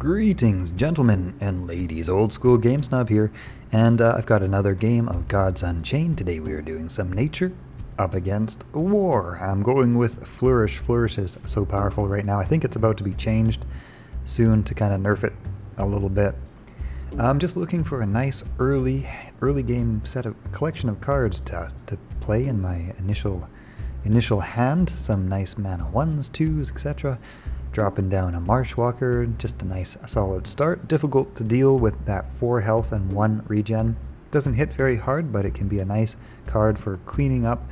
Greetings, gentlemen and ladies. Old school game snob here, and I've got another game of Gods Unchained. Today we are doing some nature up against war. I'm going with Flourish. Flourish is so powerful right now. I think it's about to be changed soon to kind of nerf it a little bit. I'm just looking for a nice early game collection of cards to play in my initial hand. Some nice mana 1s, 2s, etc. Dropping down a Marshwalker, just a nice solid start. Difficult to deal with that 4 health and 1 regen. Doesn't hit very hard, but it can be a nice card for cleaning up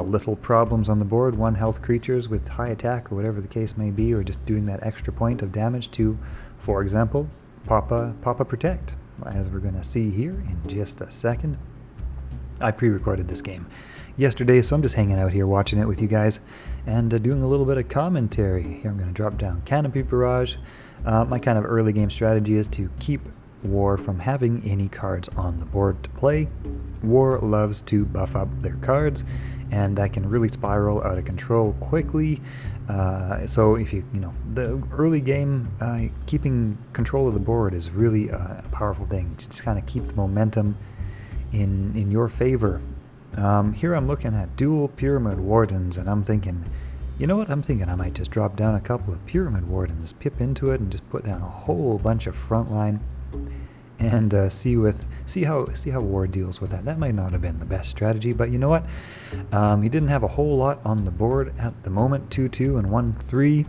little problems on the board. 1 health creatures with high attack or whatever the case may be, or just doing that extra point of damage to, for example, Papa Protect, as we're going to see here in just a second. I pre-recorded this game yesterday, so I'm just hanging out here watching it with you guys and doing a little bit of commentary. Here I'm going to drop down Canopy Barrage. My kind of early game strategy is to keep War from having any cards on the board to play. War loves to buff up their cards, and that can really spiral out of control quickly. So if the early game, keeping control of the board is really a powerful thing. Just kind of keep the momentum in your favor. Here I'm looking at dual Pyramid Wardens, and I'm thinking, you know what? I'm thinking I might just drop down a couple of Pyramid Wardens, pip into it, and just put down a whole bunch of frontline, and see how War deals with that. That might not have been the best strategy, but you know what? He didn't have a whole lot on the board at the moment, 2-2 and 1-3.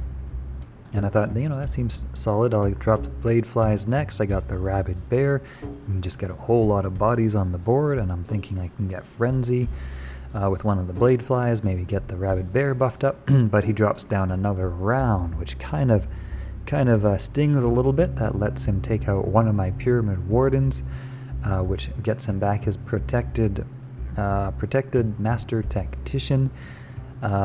And I thought, that seems solid. I'll drop the Blade Flies next. I got the Rabid Bear. And just get a whole lot of bodies on the board, and I'm thinking I can get Frenzy with one of the Blade Flies, maybe get the Rabid Bear buffed up. But he drops down another round, which kind of stings a little bit. That lets him take out one of my Pyramid Wardens, which gets him back his protected Master Tactician,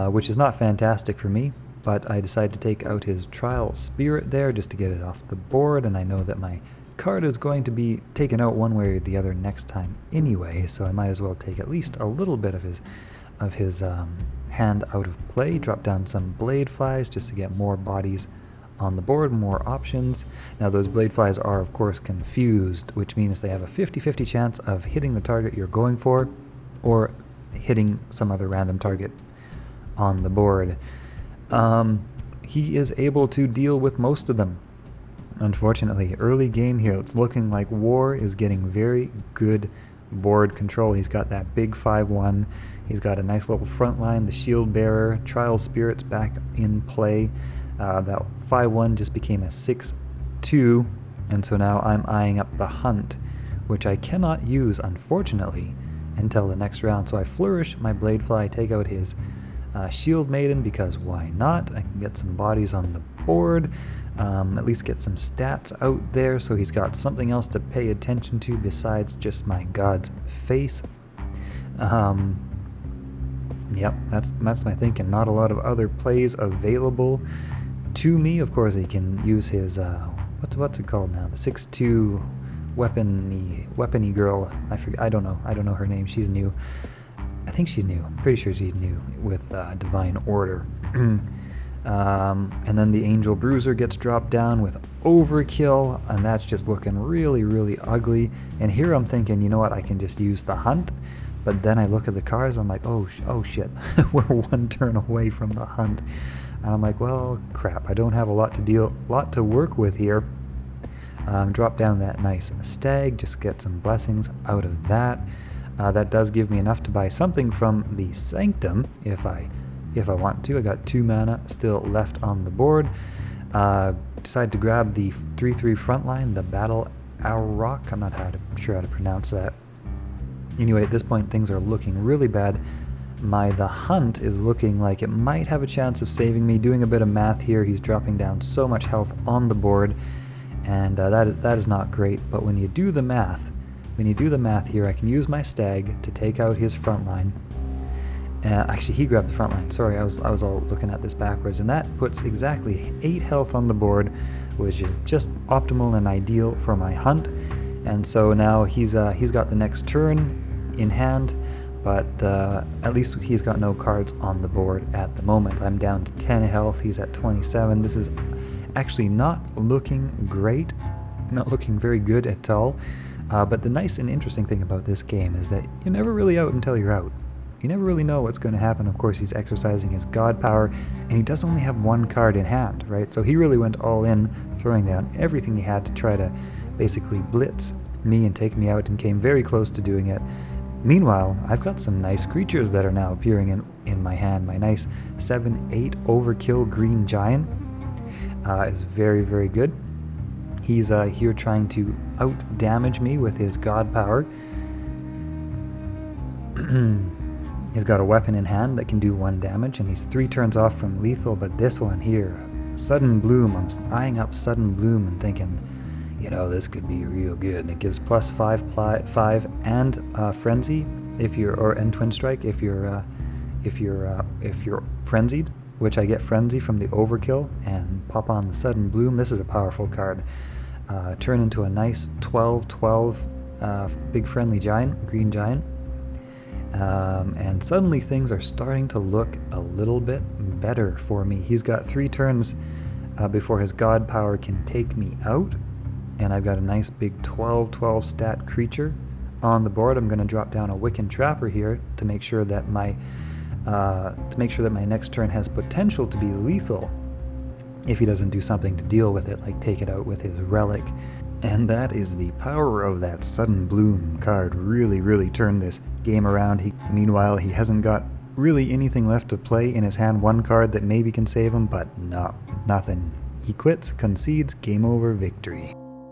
which is not fantastic for me. But I decided to take out his Trial Spirit there just to get it off the board, and I know that my card is going to be taken out one way or the other next time anyway, so I might as well take at least a little bit of his hand out of play. Drop down some Blade Flies just to get more bodies on the board, more options. Now those Blade Flies are of course confused, which means they have a 50-50 chance of hitting the target you're going for, or hitting some other random target on the board. He is able to deal with most of them. Unfortunately, early game here, it's looking like War is getting very good board control. He's got that big 5-1. He's got a nice little front line, the Shield Bearer, Trial Spirits back in play. That 5-1 just became a 6-2, and so now I'm eyeing up the Hunt, which I cannot use, unfortunately, until the next round. So I flourish my Blade Fly, take out his Shield Maiden, because why not? I can get some bodies on the board, at least get some stats out there, so he's got something else to pay attention to besides just my God's face. Yep, that's my thinking. Not a lot of other plays available to me. Of course, he can use his what's it called now? The 6-2 weapony girl. I forget. I don't know her name. She's new. I think she's new. I'm pretty sure she's new with Divine Order. And then the Angel Bruiser gets dropped down with Overkill, and that's just looking really, really ugly. And here I'm thinking, you know what? I can just use the Hunt. But then I look at the cards, I'm like, oh shit, we're 1 turn away from the Hunt. And I'm like, well, crap, I don't have a lot to work with here. Drop down that nice Stag, just get some blessings out of that. That does give me enough to buy something from the Sanctum if I want to. I got 2 mana still left on the board. Decide to grab the 3/3 frontline, the Battle Auroch. I'm not sure how to pronounce that. Anyway, at this point things are looking really bad. The Hunt is looking like it might have a chance of saving me. Doing a bit of math here, he's dropping down so much health on the board, and that is not great. But when you do the math here, I can use my Stag to take out his front line. Actually, he grabbed the front line. Sorry, I was all looking at this backwards, and that puts exactly 8 health on the board, which is just optimal and ideal for my Hunt. And so now he's got the next turn in hand, but at least he's got no cards on the board at the moment. I'm down to 10 health. He's at 27. This is actually not looking great, not looking very good at all. But the nice and interesting thing about this game is that you're never really out until you're out. You never really know what's going to happen. Of course, he's exercising his god power, and he does only have one card in hand, right? So he really went all in, throwing down everything he had to try to basically blitz me and take me out, and came very close to doing it. Meanwhile, I've got some nice creatures that are now appearing in my hand. My nice 7/8 overkill green giant is very, very good. He's here trying to out-damage me with his god power. He's got a weapon in hand that can do 1 damage, and he's 3 turns off from lethal, but this one here, Sudden Bloom, I'm eyeing up Sudden Bloom and thinking, you know, this could be real good. It gives +5 and Frenzy if you're, and Twin Strike if you're frenzied, which I get Frenzy from the overkill and pop on the Sudden Bloom. This is a powerful card. Turn into a nice 12/12 big friendly giant, green giant. And suddenly things are starting to look a little bit better for me. He's got 3 turns before his god power can take me out, and I've got a nice big 12/12 stat creature on the board. I'm going to drop down a Wiccan Trapper here to make sure that my next turn has potential to be lethal if he doesn't do something to deal with it, like take it out with his relic. And that is the power of that Sudden Bloom card. Really turned this game around. Meanwhile, he hasn't got really anything left to play in his hand. 1 card that maybe can save him, but nothing. He quits, concedes, game over, victory.